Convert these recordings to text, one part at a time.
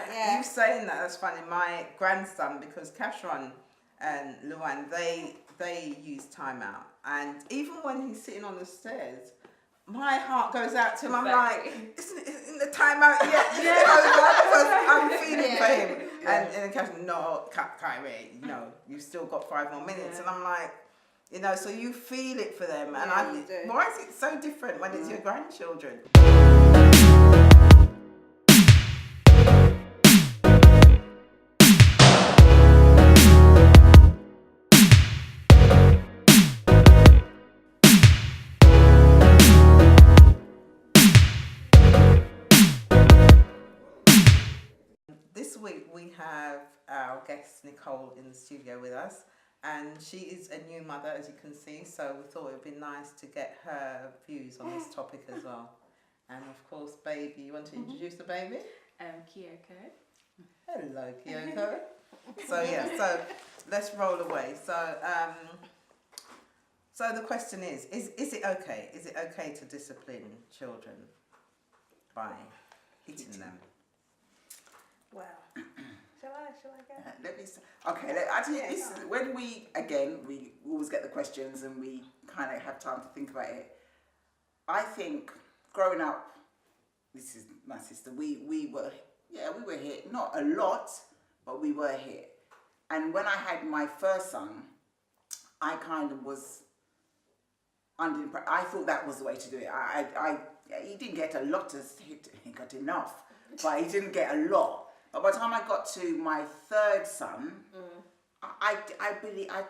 Yeah. You saying that's funny. My grandson, because Cashron and Luan, they use timeout, and even when he's sitting on the stairs, my heart goes out to him. I'm like, isn't the timeout yet? Because I'm feeling for him. And Cashron, no, Kyrie, you've still got 5 more minutes, and I'm like. So you feel it for them, and why is it so different when it's your grandchildren? This week we have our guest Nicole in the studio with us. And she is a new mother, as you can see, so we thought it would be nice to get her views on this topic as well. And of course, baby, you want to introduce the baby? Kyoko. Hello, Kyoko. So let's roll away. So the question is it okay? Is it okay to discipline children by hitting them? Well. Shall I go? Let me. Okay. Actually, this is when we always get the questions and we kind of have time to think about it. I think growing up, this is my sister. We were hit, not a lot, but we were hit. And when I had my first son, I kind of was I thought that was the way to do it. He didn't get a lot of hit. He got enough, but he didn't get a lot. But by the time I got to my third son, I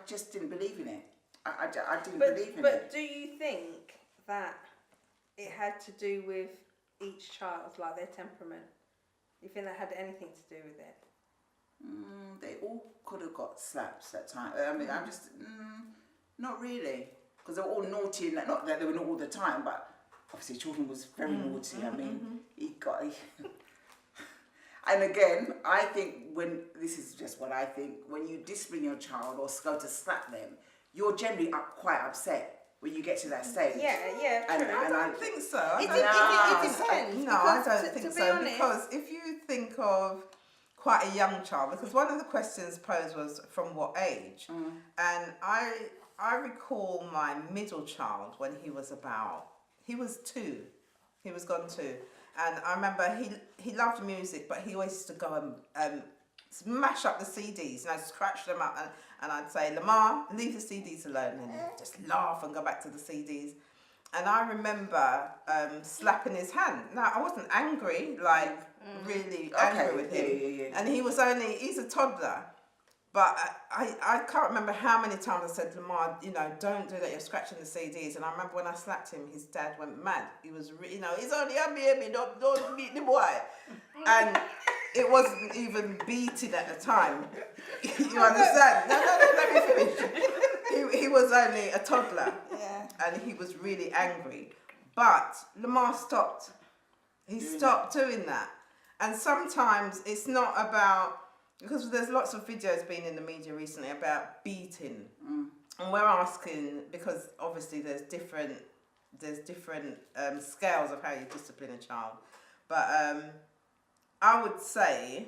just didn't believe in it. I didn't believe in it. But do you think that it had to do with each child, like their temperament? You think that had anything to do with it? They all could have got slaps at times. I mean, I'm just not really, because they were all naughty. And not that they were not all the time, but obviously children was very naughty. I mean, he got. And again, I think this is just what I think, when you discipline your child or go to slap them, you're generally quite upset when you get to that stage. Yeah, true. I don't think so. It depends. No, I don't think so. Because if you think of quite a young child, because one of the questions posed was from what age, and I recall my middle child when he was 2. He was gone 2. And I remember he loved music, but he always used to go and smash up the CDs, scratch them up. And I'd say, Lamar, leave the CDs alone. And he'd just laugh and go back to the CDs. And I remember slapping his hand. Now, I wasn't angry, really angry with him. Yeah. And he's a toddler. But I can't remember how many times I said, Lamar, don't do that, you're scratching the CDs. And I remember when I slapped him, his dad went mad. He was, he's only a baby, don't beat the boy. And it wasn't even beating at the time. You understand? No, let me finish. He was only a toddler. Yeah. And he was really angry. But Lamar stopped. He stopped doing that. And sometimes it's not about... Because there's lots of videos being in the media recently about beating, and we're asking, because obviously there's different scales of how you discipline a child, but I would say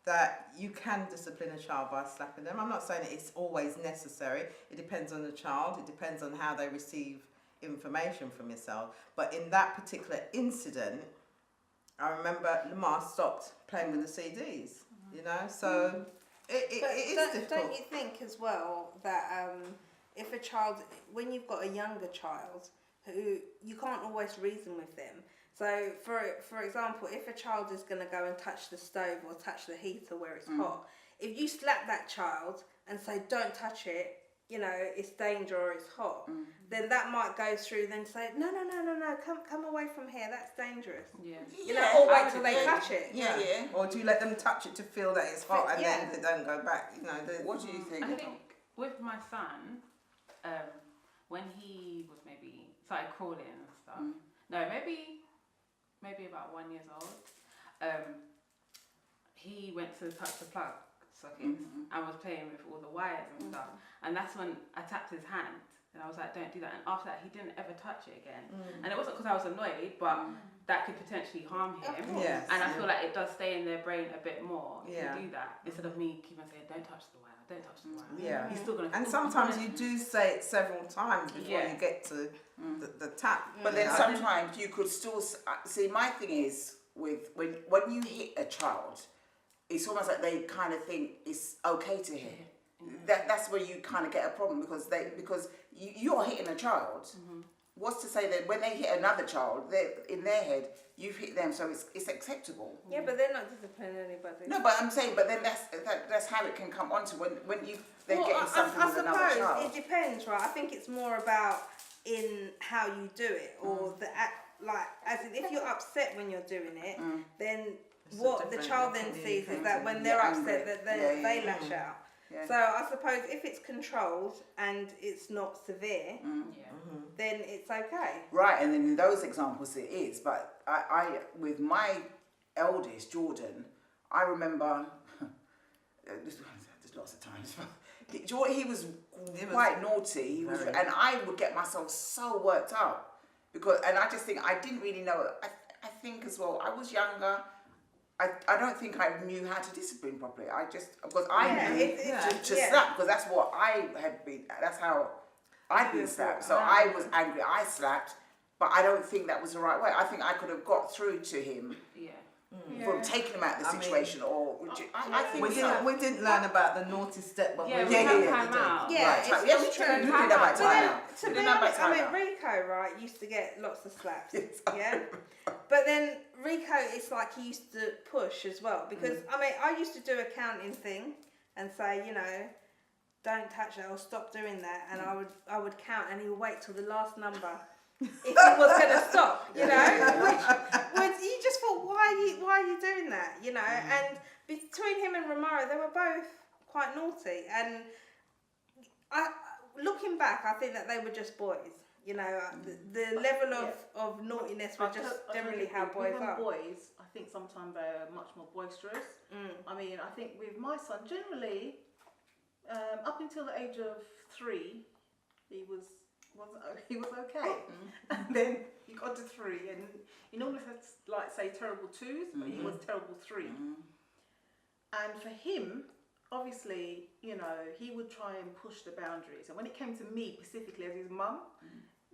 that you can discipline a child by slapping them. I'm not saying it's always necessary. It depends on the child. It depends on how they receive information from yourself. But in that particular incident, I remember Lamar stopped playing with the CDs. So it is difficult. Don't you think as well that if a child, when you've got a younger child who you can't always reason with them. So for example, if a child is going to go and touch the stove or touch the heater where it's hot, if you slap that child and say don't touch it, it's danger or it's hot, then that might go through then say, no, come away from here, that's dangerous. Yeah. Or wait till they touch it. Yeah. Or do you let them touch it to feel that it's hot and then they don't go back? What do you think? I think with my son, when he was maybe started crawling and stuff, no, maybe about 1 year old, he went to touch the plug sockets and was playing with all the wires and stuff, and that's when I tapped his hand And I was like, don't do that. And after that, he didn't ever touch it again. And it wasn't because I was annoyed, but that could potentially harm him. Yes, and I feel like it does stay in their brain a bit more if Yeah. you do that. Instead of me keeping saying, don't touch the wire, don't touch the wire. Yeah. He's still going to... And sometimes you do say it several times before you get to the tap. But then sometimes you could still see. My thing is with when you hit a child, it's almost like they kind of think it's okay to hit. That's where you kind of get a problem because you're hitting a child. What's to say that when they hit another child, in their head you've hit them, so it's acceptable. Yeah, but they're not disciplining anybody. No, but I'm saying, but then that's how it can come onto when they're getting something with another child. I suppose it depends, right? I think it's more about in how you do it, or the act. Like, as in, if you're upset when you're doing it, then what the child then sees is that when they're upset, that they lash out. Yeah. So I suppose if it's controlled and it's not severe, then it's okay. Right, and then in those examples it is. But I with my eldest, Jordan, I remember there's lots of times. He was quite naughty. He was, and I would get myself so worked up and I just think I didn't really know. I think as well, I was younger. I don't think I knew how to discipline properly. I just, because I knew to slap, because that's what I had been, that's how I'd been slapped. So I was angry, I slapped, but I don't think that was the right way. I think I could have got through to him from taking him out of the situation, I think we didn't learn about the naughty step, but we time out. It's true. We didn't know about time out. To be honest, I mean, Rico, right, used to get lots of slaps, but then Rico, it's like he used to push as well, because I mean, I used to do a counting thing and say, you know, don't touch that or stop doing that, and I would count, and he would wait till the last number if he was going to stop, you know, which you just thought, why are you doing that, you know? And between him and Romaro, they were both quite naughty, and looking back, I think that they were just boys. You know, the level of naughtiness was just generally how boys are. Boys, I think sometimes they're much more boisterous. I mean, I think with my son, generally, up until the age of 3, he was okay, and then he got to 3, and he normally had like say terrible 2s, but he was terrible 3. And for him, obviously, you know, he would try and push the boundaries. And when it came to me specifically as his mum,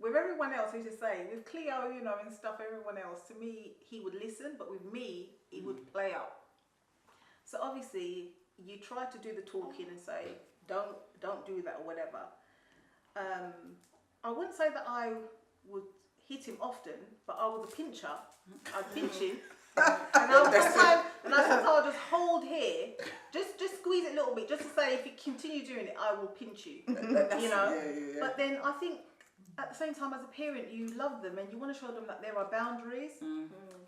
with everyone else, he just say, with Cleo, you know, and stuff, everyone else, to me, he would listen, but with me, he would play out. So obviously, you try to do the talking and say, don't do that or whatever. I wouldn't say that I would hit him often, but I was a pincher. I'd pinch him. And sometimes I'll just hold here, just squeeze it a little bit, just to say if you continue doing it, I will pinch you. You know. Yeah. But then I think at the same time, as a parent, you love them and you want to show them that there are boundaries,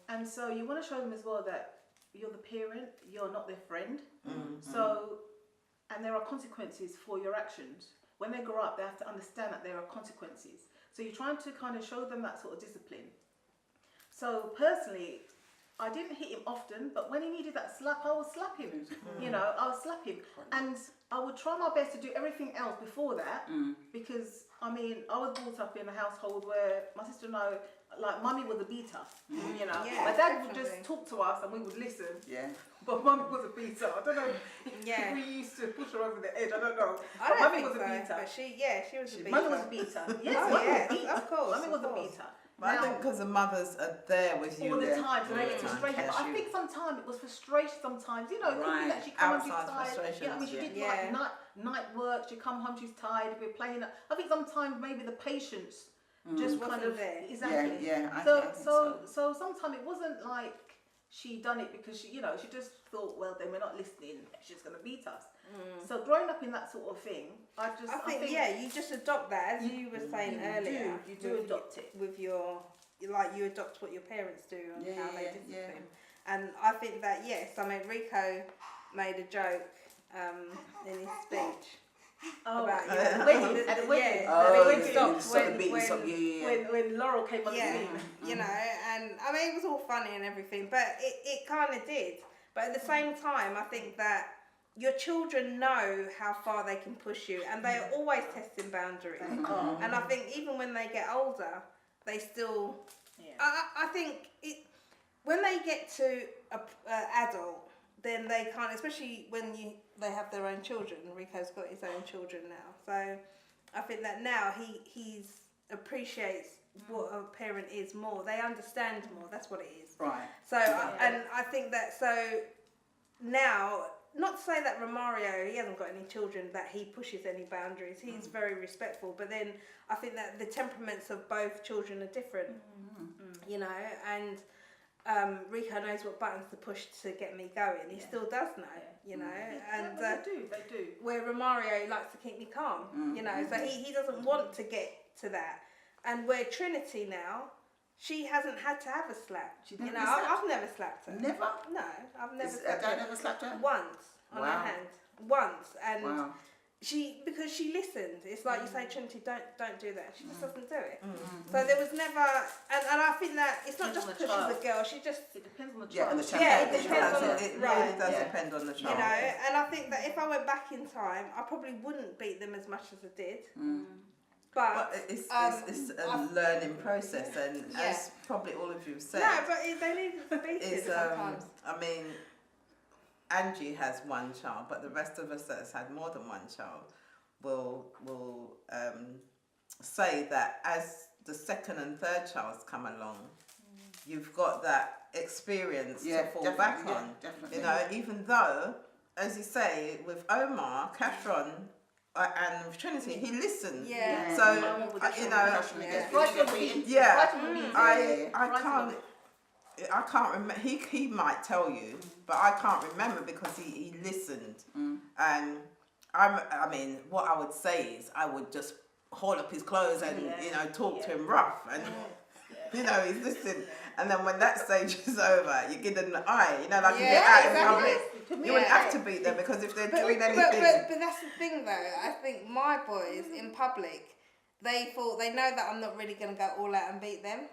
and so you want to show them as well that you're the parent, you're not their friend. So, and there are consequences for your actions. When they grow up, they have to understand that there are consequences. So you're trying to kind of show them that sort of discipline. So personally, I didn't hit him often, but when he needed that slap, I would slap him. You know, I would slap him. And I would try my best to do everything else before that, because, I mean, I was brought up in a household where my sister and I, like, mummy was a beater, you know. My dad would just talk to us and we would listen. But mummy was a beater. I don't know if we used to push her over the edge. I don't know. But mummy was a beater. But she was a beater. Mummy was a beater. Yes, of course. Mummy was a beater. But I think because the mothers are there with you all the time, so they get frustrated. But I think sometimes it was frustration. Sometimes, you know, it could be that she come home she's tired. Yeah, I mean, she did like night work. She come home she's tired. We're playing. I think sometimes maybe the patience just kind of there. Exactly. So sometimes it wasn't like she done it because she, you know, she just thought, well, then we're not listening. She's gonna beat us. So growing up in that sort of thing, I think you just adopt that, as you were saying earlier. You do adopt it with your, like, you adopt what your parents do and how they discipline. And I think that I mean, Rico made a joke in his speech. About at the wedding. When Laurel came on the scene. You know, and I mean, it was all funny and everything, but it kind of did. But at the same time, I think that your children know how far they can push you, and they are always testing boundaries. And I think even when they get older, they still. Yeah. I think when they get to adult, then they can't. Especially when they have their own children. Rico's got his own children now, so I think that now he appreciates what a parent is more. They understand more. That's what it is. Right. So I think that now. Not to say that Romario, he hasn't got any children, that he pushes any boundaries. He's very respectful. But then I think that the temperaments of both children are different, you know. And Rico knows what buttons to push to get me going. He still does know, you know. And they do. Where Romario likes to keep me calm, you know. So he doesn't want to get to that. And where Trinity now, she hasn't had to have a slap. You know, I've never slapped her. Never? No, I've never slapped her. Dad never slapped her? Once on her hand. Once. And wow. because she listened. It's like you say, Trinity, don't do that. She just doesn't do it. So there was never, and I think that it's not just because she's a girl. She just It depends on the child. Yeah, on the child. Yeah, it depends on It really does depend on the child. you know. And I think that if I went back in time, I probably wouldn't beat them as much as I did. But it's a learning process, and as probably all of you have said, no, but they need to beat it sometimes. I mean, Angie has one child, but the rest of us that has had more than one child will say that as the second and third child's come along, you've got that experience to fall back on. Definitely. You know, even though, as you say, with Omar, Catron, and with Trinity, he listened. Yeah. So you know, I can't remember. He might tell you, but I can't remember because he listened. And I mean, what I would say is I would just haul up his clothes and you know talk to him rough, and you know he's listening. And then when that stage is over, you give them the eye, you know, like you get out in public. You wouldn't have to beat them because if they're doing anything. But that's the thing though. I think my boys in public, they know that I'm not really going to go all out and beat them.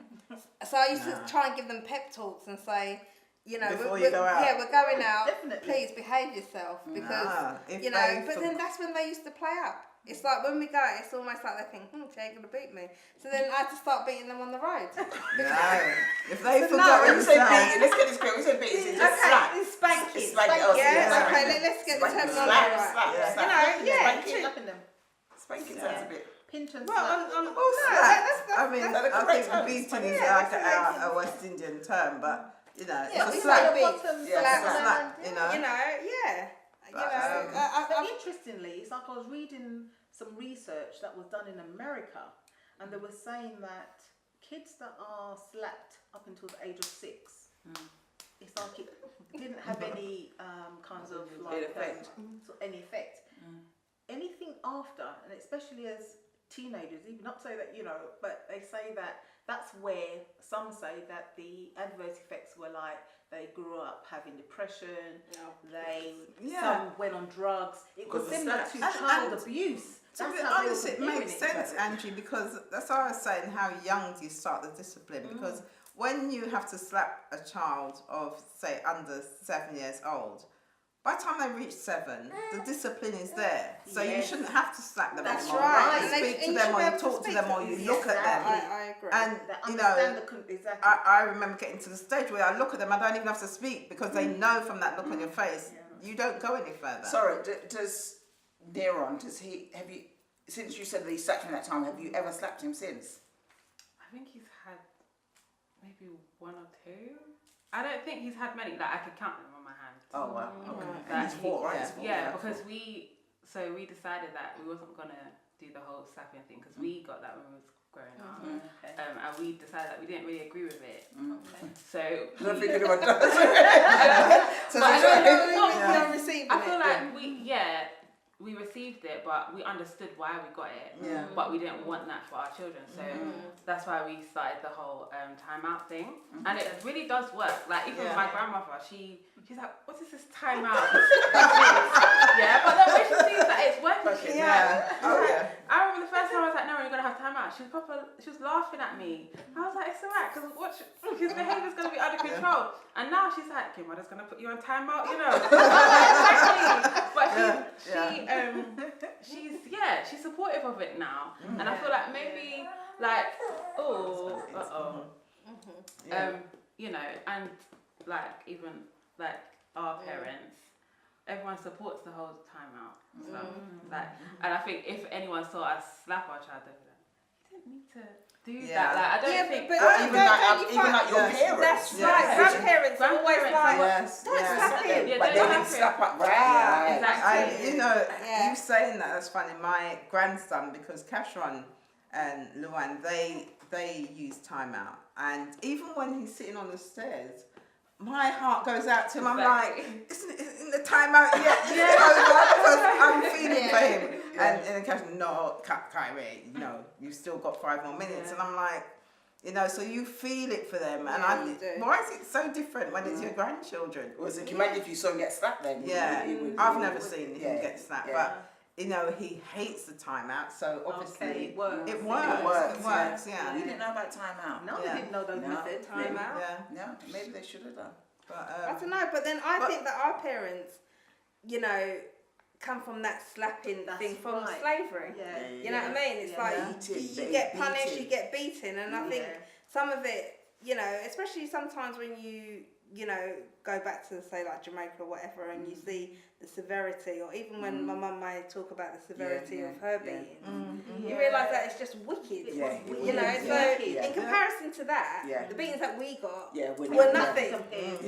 So I used to try and give them pep talks and say, you know, Before you go out. Yeah, we're going out. Definitely. Please behave yourself because if you know. But then that's when they used to play up. It's like when we go, it's almost like they think, she ain't gonna beat me. So then I had to start beating them on the road. If they forgot when you say beating, let's get this clear. We say beating, it's just slap. It's spanking. It's spanking. Let's get the terminology right. Slapping them. Spanking sounds a bit. Pinch and slap. I mean, I think beating is like a West Indian term, but you know, it's a slap. Slap. You know. But interestingly, it's like I was reading some research that was done in America, and they were saying that kids that are slapped up until the age of 6, it's like it didn't have any kinds of like any effect. Anything after, and especially as teenagers, even not say that but they say that that's where some say that the adverse effects were like they grew up having depression, some went on drugs. It was similar to child abuse. To be honest, it makes sense, Angie, because that's why I was saying how young do you start the discipline, because when you have to slap a child of, say, under 7 years old, by the time they reach 7, the discipline is there. So you shouldn't have to slap them anymore. Right. You speak to them, or you talk to them, or you look at them. I agree. And, you know, I remember getting to the stage where I look at them, I don't even have to speak, because they know from that look on your face, you don't go any further. Sorry, does Neron, have you, since you said that he slapped him that time, have you ever slapped him since? I think he's had maybe 1 or 2. I don't think he's had many, like I could count them on my hand. Oh wow, okay. And he's 4, right? Yeah, because we decided that we wasn't gonna do the whole slapping thing because we got that when we was growing up, and we decided that we didn't really agree with it. So I don't think anyone does. I feel like we received it, but we understood why we got it. But we didn't want that for our children, so that's why we started the whole timeout thing, and it really does work. Like even my grandmother, she's like, "What is this timeout?" But then when she sees that it's working, I remember the first time I was like, "No, you're gonna have timeout." She was laughing at me. I was like, "It's alright, because his behaviour's gonna be under control." And now she's like, "Your mother's gonna put you on timeout," you know. Exactly. But she's supportive of it now, and I feel like maybe like you know, and like even like our parents, everyone supports the whole time out. So like, and I think if anyone saw us slap our child, they'd be like, you didn't need to do that. Like, I don't think. But even like your parents. That's right. Grandparents are always like, don't slap him. But they didn't slap up. Right. Exactly. You know, you saying that's funny. My grandson, because Kashron and Luan, they use timeout, and even when he's sitting on the stairs, my heart goes out to him. I'm like, isn't the timeout yet? Because I'm feeling for him. And then Kashron, no, Kyrie, no, you've still got 5 more minutes. And I'm like, you know, so you feel it for them. And why is it so different when it's your grandchildren? Was it? Can you imagine if you saw him get slapped then? I've never seen him get slapped, but you know, he hates the timeout, so obviously it works. It works. We didn't know about timeout. No, we didn't know those methods. Timeout. No, maybe they should have done. But I don't know, but then I think that our parents, you know, come from that slapping thing from slavery. You know what I mean? It's like you get punished, you get beaten, and I think some of it, you know, especially sometimes when you know, go back to say like Jamaica or whatever, and you see the severity, or even when my mum might talk about the severity of her beating, you realise that it's just wicked. You know, so in comparison to that, the beatings that we got were nothing.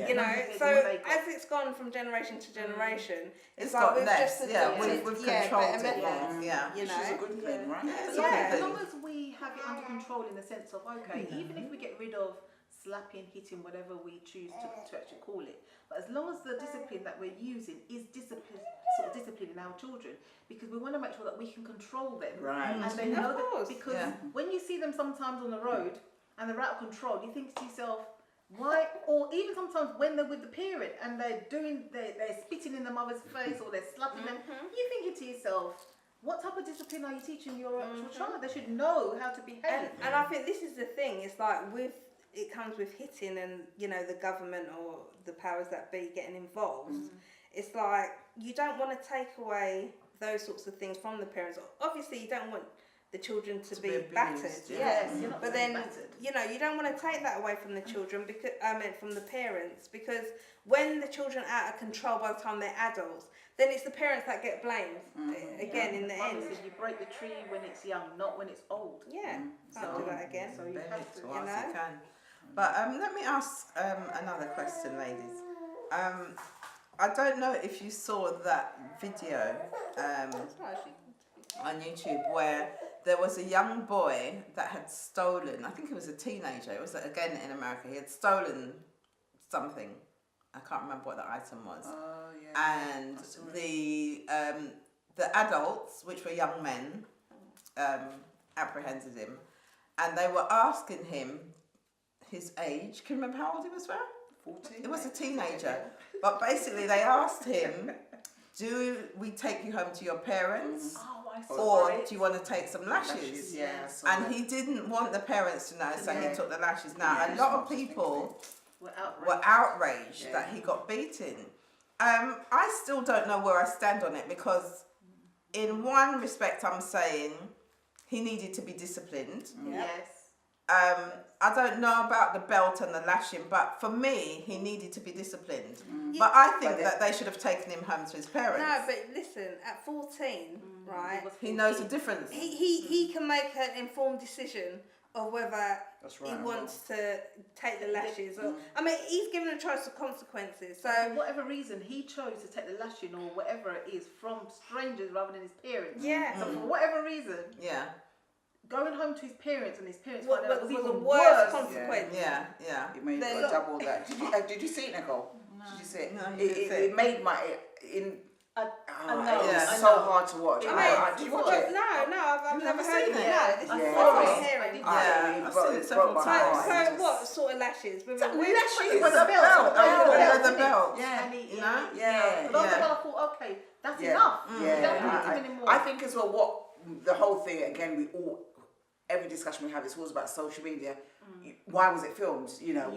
You know, so as it's gone from generation to generation, it's like we've just adopted, we've controlled it. You know, which is a good thing, right? As long as we have it under control in the sense of even if we get rid of slapping, hitting, whatever we choose to actually call it, but as long as the discipline that we're using is disciplining our children, because we want to make sure that we can control them, and they know that, because when you see them sometimes on the road and they're out of control, you think to yourself, why? Or even sometimes when they're with the parent and they're spitting in the mother's face or they're slapping them, you're thinking to yourself, what type of discipline are you teaching your child? They should know how to behave. And I think this is the thing, it's like it comes with hitting, and you know, the government or the powers that be getting involved. It's like you don't want to take away those sorts of things from the parents. Obviously you don't want the children to be battered, but then you know, you don't want to take that away from the children, because from the parents, because when the children are out of control by the time they're adults, then it's the parents that get blamed again in the end. You break the tree when it's young, not when it's old. Can't do that again. So you have to, you know. But let me ask another question, ladies. I don't know if you saw that video on YouTube where there was a young boy that had stolen, I think he was a teenager, it was again in America, he had stolen something. I can't remember what the item was. And the adults, which were young men, apprehended him, and they were asking him his age. Can you remember how old he was? 14. It was a teenager. But basically they asked him, do we take you home to your parents? Or do you want to take some lashes? And he didn't want the parents to know, so he took the lashes. Now, a lot of people were outraged that he got beaten. I still don't know where I stand on it, because in one respect I'm saying he needed to be disciplined. I don't know about the belt and the lashing, but for me, he needed to be disciplined. But I think that they should have taken him home to his parents. No, but listen, at 14, right? He knows the difference. He can make an informed decision of whether he wants to take the lashes or... I mean, he's given a choice of consequences, so... For whatever reason, he chose to take the lashing or whatever it is from strangers rather than his parents. So for whatever reason... Going home to his parents and his parents find out was even a worse consequence. It made it double that. Did you see it, Nicole? No. Did you see it? No, It made my... It's so hard to watch. Did you watch it? No, I've never heard of it. I've seen it several times. So what sort of lashes? With a lashes? With a belt. Leather belt. But those I thought, okay, that's enough. I think as well, what the whole thing, again, every discussion we have, it's always about social media. Why was it filmed? You know,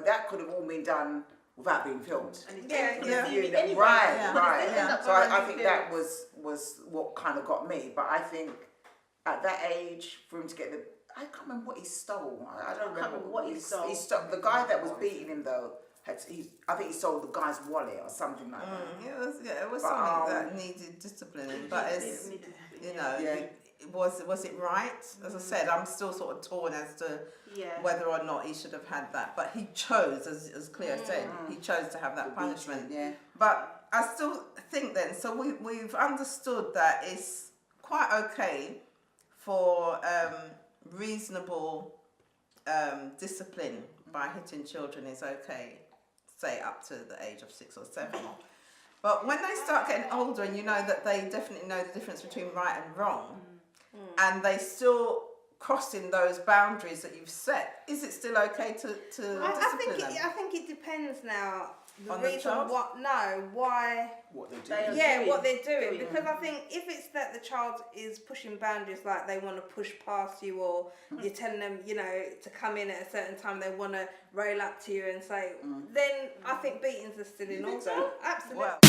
that could have all been done without being filmed. And it's Yeah, viewing yeah. anyway. Right, Yeah. right. Yeah. So I think that was what kind of got me. But I think at that age, for him to get I can't remember what he stole. I don't remember what he stole. He stole. The guy that was beating him though, I think he stole the guy's wallet or something like that. It was something that needed disciplining, but it's, you know, was it right? As I said, I'm still sort of torn as to whether or not he should have had that. But he chose, as Cleo said, he chose to have that punishment. Yeah. But I still think then, so we've understood that it's quite okay for reasonable discipline by hitting children is okay, say up to the age of 6 or 7. But when they start getting older and you know that they definitely know the difference between right and wrong, and they still crossing those boundaries that you've set, is it still okay to discipline them? I think it depends now. The On the reason child? why What they do. what they're doing, because I think if it's that the child is pushing boundaries, like they want to push past you, or you're telling them, you know, to come in at a certain time, they want to rail up to you and say, then I think beatings are still in order. so? Absolutely. Well,